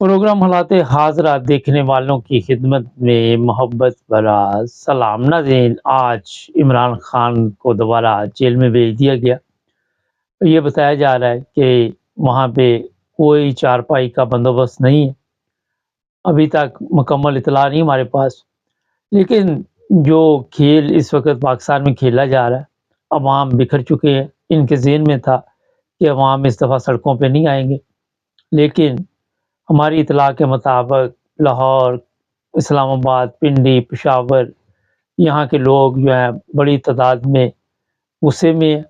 Programme حالات حاضرہ دیکھنے والوں کی خدمت میں محبت بھرا سلام ناظرین، آج عمران خان کو دوبارہ جیل میں بھیج دیا گیا۔ یہ بتایا جا رہا ہے کہ وہاں پہ کوئی چارپائی کا بندوبست نہیں ہے، ابھی تک مکمل اطلاع نہیں ہمارے پاس، لیکن جو کھیل اس وقت پاکستان میں کھیلا جا رہا ہے، عوام بکھر چکے ہیں۔ ان کے ذہن میں تھا کہ عوام اس دفعہ سڑکوں پہ نہیں آئیں گے، لیکن ہماری اطلاع کے مطابق لاہور، اسلام آباد، پنڈی، پشاور، یہاں کے لوگ جو ہیں بڑی تعداد میں غصے میں ہیں۔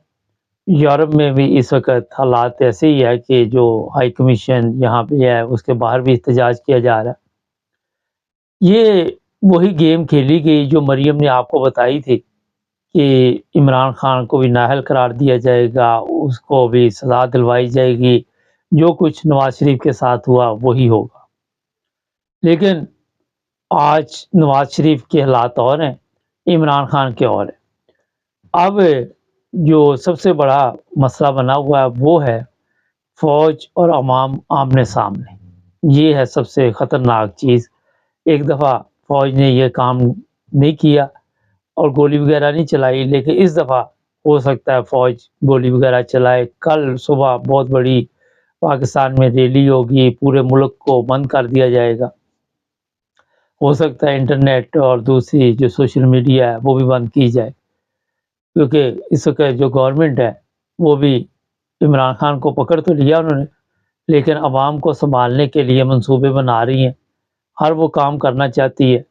یورپ میں بھی اس وقت حالات ایسے ہی ہے کہ جو ہائی کمیشن یہاں پہ ہے اس کے باہر بھی احتجاج کیا جا رہا ہے۔ یہ وہی گیم کھیلی گئی جو مریم نے آپ کو بتائی تھی کہ عمران خان کو بھی نااہل قرار دیا جائے گا، اس کو بھی سزا دلوائی جائے گی، جو کچھ نواز شریف کے ساتھ ہوا وہی ہوگا۔ لیکن آج نواز شریف کے حالات اور ہیں، عمران خان کے اور ہیں۔ اب جو سب سے بڑا مسئلہ بنا ہوا ہے وہ ہے فوج اور عوام آمنے سامنے۔ یہ ہے سب سے خطرناک چیز۔ ایک دفعہ فوج نے یہ کام نہیں کیا اور گولی وغیرہ نہیں چلائی، لیکن اس دفعہ ہو سکتا ہے فوج گولی وغیرہ چلائے۔ کل صبح بہت بڑی پاکستان میں ریلی ہوگی، پورے ملک کو بند کر دیا جائے گا۔ ہو سکتا ہے انٹرنیٹ اور دوسری جو سوشل میڈیا ہے وہ بھی بند کی جائے، کیونکہ اس وقت جو گورنمنٹ ہے وہ بھی عمران خان کو پکڑ تو لیا انہوں نے، لیکن عوام کو سنبھالنے کے لیے منصوبے بنا رہی ہیں۔ ہر وہ کام کرنا چاہتی ہے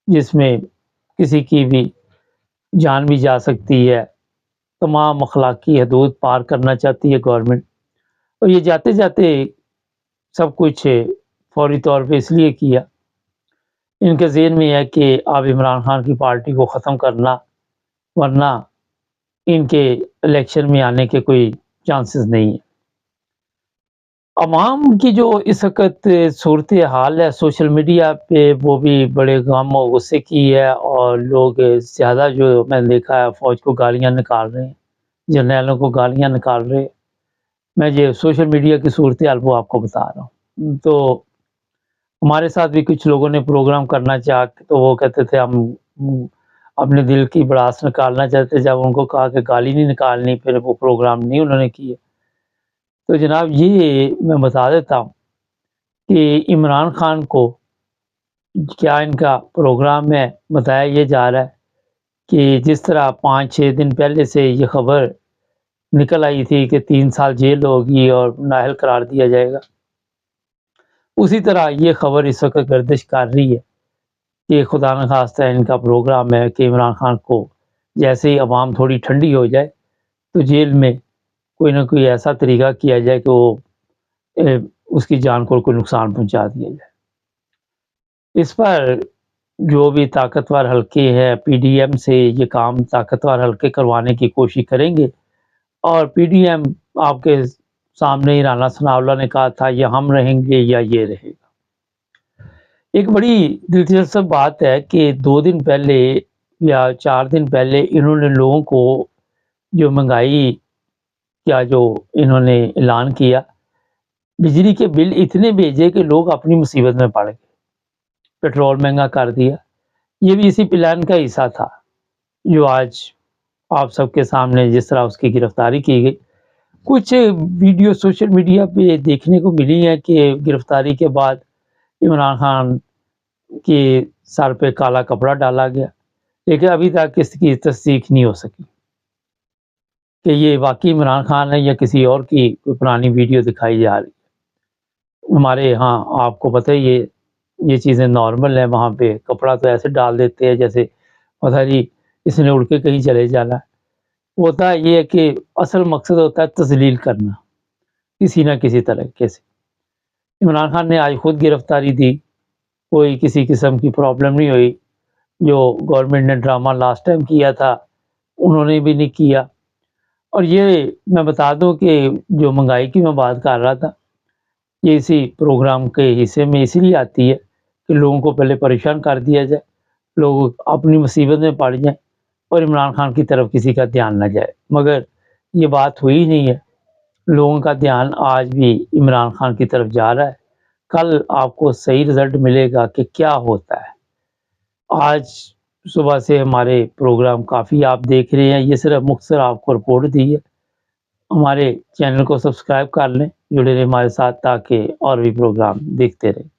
جس میں کسی کی بھی جان بھی جا سکتی ہے، تمام اخلاقی حدود پار کرنا چاہتی ہے گورنمنٹ۔ اور یہ جاتے جاتے سب کچھ فوری طور پہ اس لیے کیا، ان کے ذہن میں ہے کہ اب عمران خان کی پارٹی کو ختم کرنا، ورنہ ان کے الیکشن میں آنے کے کوئی چانسز نہیں ہیں۔ عوام کی جو اس وقت صورت حال ہے سوشل میڈیا پہ، وہ بھی بڑے غم و غصے کی ہے، اور لوگ زیادہ جو میں نے دیکھا ہے فوج کو گالیاں نکال رہے ہیں، جرنیلوں کو گالیاں نکال رہے ہیں۔ میں یہ سوشل میڈیا کی صورت حال وہ آپ کو بتا رہا ہوں۔ تو ہمارے ساتھ بھی کچھ لوگوں نے پروگرام کرنا چاہا تو وہ کہتے تھے ہم اپنے دل کی بڑاس نکالنا چاہتے، جب ان کو کہا کہ گالی نہیں نکالنی پھر وہ پروگرام نہیں انہوں نے کیے۔ تو جناب یہ میں بتا دیتا ہوں کہ عمران خان کو کیا ان کا پروگرام میں بتایا یہ جا رہا ہے کہ جس طرح 5-6 دن پہلے سے یہ خبر نکل آئی تھی کہ 3 سال جیل ہوگی اور نااہل قرار دیا جائے گا، اسی طرح یہ خبر اس وقت گردش کر رہی ہے کہ خدا نخواستہ ان کا پروگرام ہے کہ عمران خان کو جیسے ہی عوام تھوڑی ٹھنڈی ہو جائے تو جیل میں کوئی نہ کوئی ایسا طریقہ کیا جائے کہ وہ اس کی جان کو کوئی نقصان پہنچا دیا جائے۔ اس پر جو بھی طاقتور حلقے ہیں پی ڈی ایم سے یہ کام طاقتور حلقے کروانے کی کوشش کریں گے، اور پی ڈی ایم آپ کے سامنے ہی رانا ثناء اللہ نے کہا تھا یہ ہم رہیں گے یا یہ رہے گا۔ ایک بڑی دلچسپ بات ہے کہ 2 دن پہلے یا 4 دن پہلے انہوں نے لوگوں کو جو مہنگائی کیا جو انہوں نے اعلان کیا، بجلی کے بل اتنے بھیجے کہ لوگ اپنی مصیبت میں پڑ گئے، پیٹرول مہنگا کر دیا۔ یہ بھی اسی پلان کا حصہ تھا جو آج آپ سب کے سامنے جس طرح اس کی گرفتاری کی گئی۔ کچھ ویڈیو سوشل میڈیا پہ دیکھنے کو ملی ہیں کہ گرفتاری کے بعد عمران خان کے سر پہ کالا کپڑا ڈالا گیا، لیکن ابھی تک اس کی تصدیق نہیں ہو سکی کہ یہ واقعی عمران خان ہے یا کسی اور کی کوئی پرانی ویڈیو دکھائی جا رہی ہے۔ ہمارے ہاں آپ کو پتہ ہی یہ چیزیں نارمل ہیں، وہاں پہ کپڑا تو ایسے ڈال دیتے ہیں جیسے پتہ نہیں اس نے اڑ کے کہیں چلے جانا ہے۔ ہوتا یہ ہے کہ اصل مقصد ہوتا ہے تذلیل کرنا کسی نہ کسی طریقے سے۔ عمران خان نے آج خود گرفتاری دی، کوئی کسی قسم کی پرابلم نہیں ہوئی۔ جو گورنمنٹ نے ڈرامہ لاسٹ ٹائم کیا تھا انہوں نے بھی نہیں کیا۔ اور یہ میں بتا دوں کہ جو مہنگائی کی میں بات کر رہا تھا، یہ اسی پروگرام کے حصے میں اس لیے آتی ہے کہ لوگوں کو پہلے پریشان کر دیا جائے، لوگ اپنی مصیبت میں پڑ جائیں اور عمران خان کی طرف کسی کا دھیان نہ جائے۔ مگر یہ بات ہوئی نہیں ہے، لوگوں کا دھیان آج بھی عمران خان کی طرف جا رہا ہے۔ کل آپ کو صحیح رزلٹ ملے گا کہ کیا ہوتا ہے۔ آج صبح سے ہمارے پروگرام کافی آپ دیکھ رہے ہیں، یہ صرف مختصر آپ کو رپورٹ دی ہے۔ ہمارے چینل کو سبسکرائب کر لیں، جڑے رہیں ہمارے ساتھ تاکہ اور بھی پروگرام دیکھتے رہیں۔